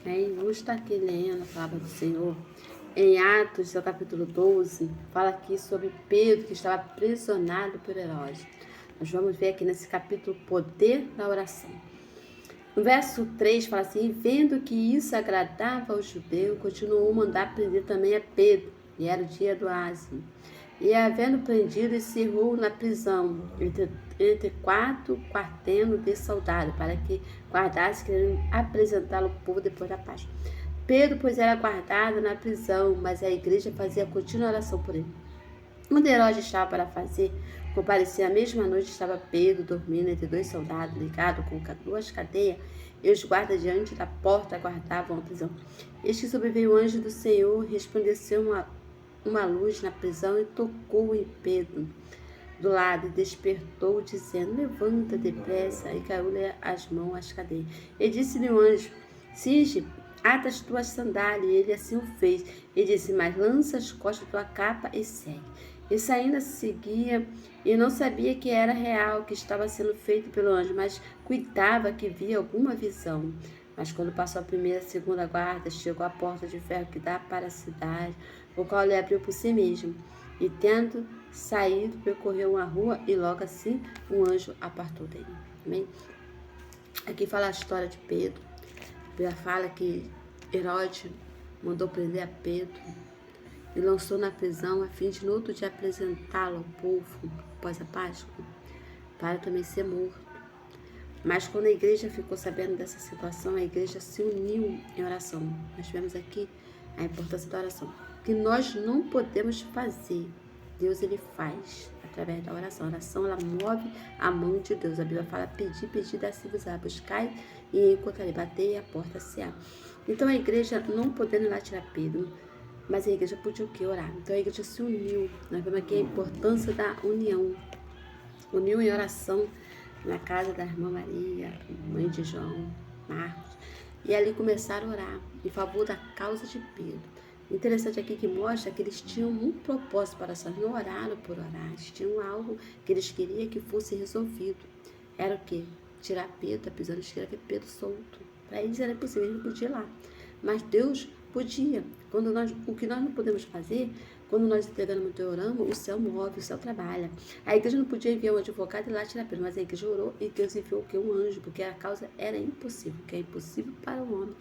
Vamos estar aqui lendo a palavra do Senhor. Em Atos, no capítulo 12, fala aqui sobre Pedro, que estava aprisionado por Herodes. Nós vamos ver aqui nesse capítulo o poder da oração. No verso 3 fala assim: vendo que isso agradava ao judeu, continuou a mandar prender também a Pedro, e era o dia do ázimo. E havendo prendido, encerrou na prisão, entre 4 quartenos de soldado, para que guardasse, querendo apresentá-lo ao povo depois da Páscoa. Pedro, pois, era guardado na prisão, mas a igreja fazia contínua oração por ele. Quando Herodes estava para fazer comparecer a mesma noite, estava Pedro dormindo entre 2 soldados, ligado com 2 cadeias, e os guardas diante da porta guardavam a prisão. Eis que sobreveio o anjo do Senhor, resplandeceu uma luz na prisão e tocou em Pedro do lado e despertou, dizendo: levanta depressa, e caiu-lhe as mãos às cadeias. E disse-lhe o anjo: cinge, ata as tuas sandálias. E ele assim o fez. E disse: mas lança as costas tua capa e segue. E saindo seguia, e não sabia que era real, que estava sendo feito pelo anjo, mas cuidava que via alguma visão. Mas quando passou a primeira e a segunda guarda, chegou à porta de ferro que dá para a cidade, o qual ele abriu por si mesmo. E tendo saído, percorreu uma rua, e logo assim um anjo apartou dele. Amém? Aqui fala a história de Pedro. A Bíblia fala que Herodes mandou prender a Pedro e lançou na prisão a fim de no outro dia apresentá-lo ao povo após a Páscoa, para também ser morto. Mas quando a igreja ficou sabendo dessa situação, a igreja se uniu em oração. Nós vemos aqui a importância da oração. O que nós não podemos fazer, Deus ele faz através da oração. A oração ela move a mão de Deus. A Bíblia fala: pedir, dá-se-vos-á, buscai e encontrarei, batei e a porta se abre. Então a igreja, não podendo ir lá tirar Pedro, mas a igreja podia o quê? Orar. Então a igreja se uniu. Nós vemos aqui a importância da união. Uniu em oração na casa da irmã Maria, mãe de João, Marcos. E ali começaram a orar em favor da causa de Pedro. Interessante aqui que mostra que eles tinham um propósito para oração. Não oraram por orar, eles tinham algo que eles queriam que fosse resolvido. Era o quê? Tirar Pedro da prisão, eles queriam ver Pedro solto. Para eles era impossível, eles não podiam ir lá. Mas Deus podia. O que nós não podemos fazer, quando nós entregamos e oramos, o céu move, o céu trabalha. A igreja não podia enviar um advogado e lá tirar Pedro, mas a igreja orou e Deus enviou o quê? Um anjo, porque a causa era impossível. O que é impossível para o homem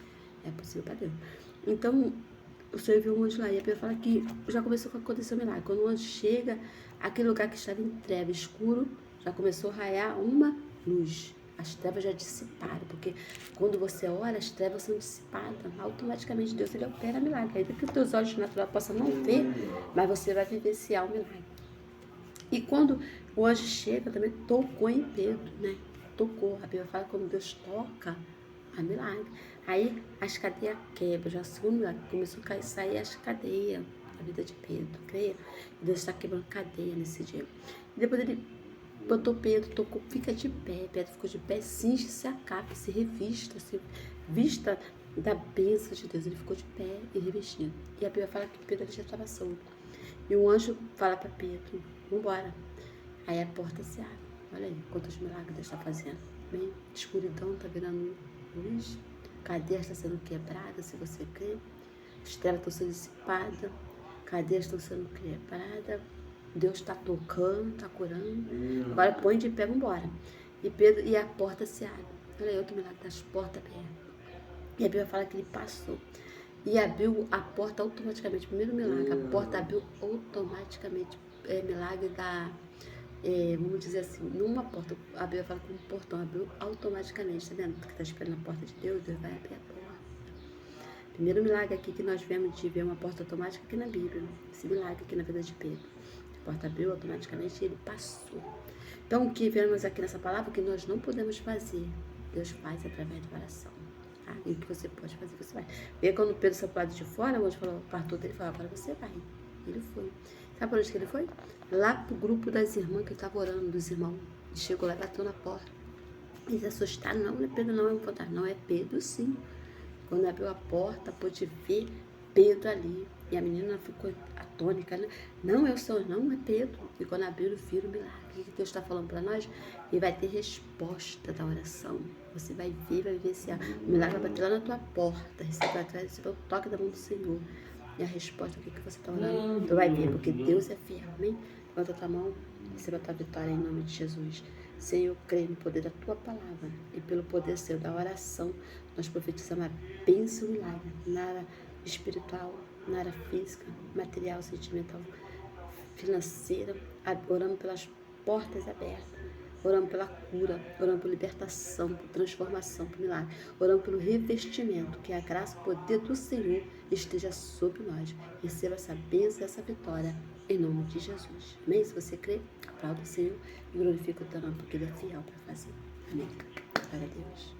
é possível para Deus. Então, o Senhor enviou um anjo lá, e a Bíblia fala que já começou a acontecer um milagre. Quando o anjo chega, aquele lugar que estava em treva, escuro, já começou a raiar uma luz. As trevas já dissiparam, porque quando você ora, as trevas são dissipadas. Automaticamente Deus ele opera milagre. Ainda que os teus olhos naturais possam não ver, mas você vai vivenciar o milagre. E quando o anjo chega, também tocou em Pedro, né? Tocou. A Bíblia fala que quando Deus toca, há milagre. Aí as cadeias quebram, já segundo milagre, começou a sair as cadeias da vida de Pedro, creia? Deus está quebrando cadeia nesse dia. E depois ele botou Pedro, tocou, fica de pé. Pedro ficou de pé, cinge-se a capa, se revista, se vista da bênção de Deus. Ele ficou de pé e revestido. E a Bíblia fala que Pedro já estava solto. E o anjo fala para Pedro: vambora. Aí a porta se abre. Olha aí quantos milagres Deus está fazendo. Bem, escuridão está virando luz. Cadeias estão sendo quebradas, se você crê. As trevas estão sendo dissipadas. Cadeias estão sendo quebradas. Deus está tocando, está curando. Agora põe de pé, vambora. E a porta se abre. Olha aí outro milagre, das portas abertas. E a Bíblia fala que ele passou. E abriu a porta automaticamente. Primeiro milagre, a porta abriu automaticamente. Milagre da... vamos dizer assim, numa porta, a Bíblia fala que um portão abriu automaticamente, tá vendo? Porque está esperando a porta de Deus, Deus vai abrir a porta. Primeiro milagre aqui que nós vemos de ver uma porta automática aqui na Bíblia, esse milagre aqui na vida de Pedro. A porta abriu automaticamente e ele passou. Então o que vemos aqui nessa palavra, que nós não podemos fazer, Deus faz através da oração. Tá? E o que você pode fazer, você vai. Vê quando Pedro saiu para lado de fora, onde falou, partou dele, falou, agora você vai. Ele foi. Sabe para onde que ele foi? Lá pro grupo das irmãs que estavam orando, dos irmãos. Ele chegou lá e bateu na porta. Eles assustaram, não é Pedro, não é um fantasma. Não, é Pedro sim. Quando abriu a porta, pôde ver Pedro ali. E a menina ficou atônica, né? Não, é o Senhor, não é Pedro. E quando abriram, viram o milagre. O que Deus está falando para nós? E vai ter resposta da oração. Você vai vivenciar. O milagre vai bater lá na tua porta. Receber atrás, receber o toque da mão do Senhor. E a resposta, o que você está orando? Tu vai ver, porque Deus é fiel, amém? Levanta a tua mão, receba a tua vitória em nome de Jesus. Senhor, eu creio no poder da tua palavra e pelo poder seu da oração, nós profetizamos a bênção e milagre na área espiritual, na área física, material, sentimental, financeira, orando pelas portas abertas, orando pela cura, orando por libertação, por transformação, por milagre, orando pelo revestimento, que a graça e o poder do Senhor esteja sobre nós. Receba essa bênção e essa vitória em nome de Jesus. Amém? Se você crê, aplauda o Senhor e glorifica o teu nome, porque Ele é fiel para fazer. Amém. Glória a Deus.